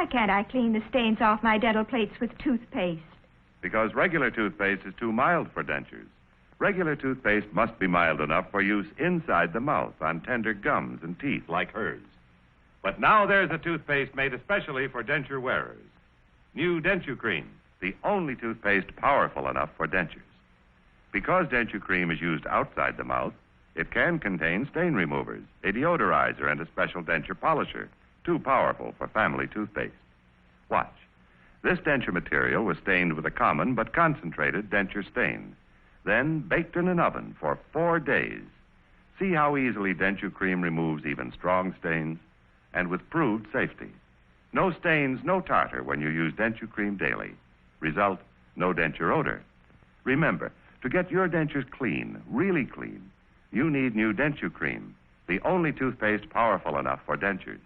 Why can't I clean the stains off my dental plates with toothpaste? Because regular toothpaste is too mild for dentures. Regular toothpaste must be mild enough for use inside the mouth on tender gums and teeth like hers. But now there's a toothpaste made especially for denture wearers. New Denture Cream, the only toothpaste powerful enough for dentures. Because Denture Cream is used outside the mouth, it can contain stain removers, a deodorizer, and a special denture polisher, too powerful for family toothpaste. Watch. This denture material was stained with a common but concentrated denture stain, then baked in an oven for 4 days. See how easily Denture Cream removes even strong stains, and with proved safety. No stains, no tartar when you use Denture Cream daily. Result, no denture odor. Remember, to get your dentures clean, really clean, you need new Denture Cream, the only toothpaste powerful enough for dentures.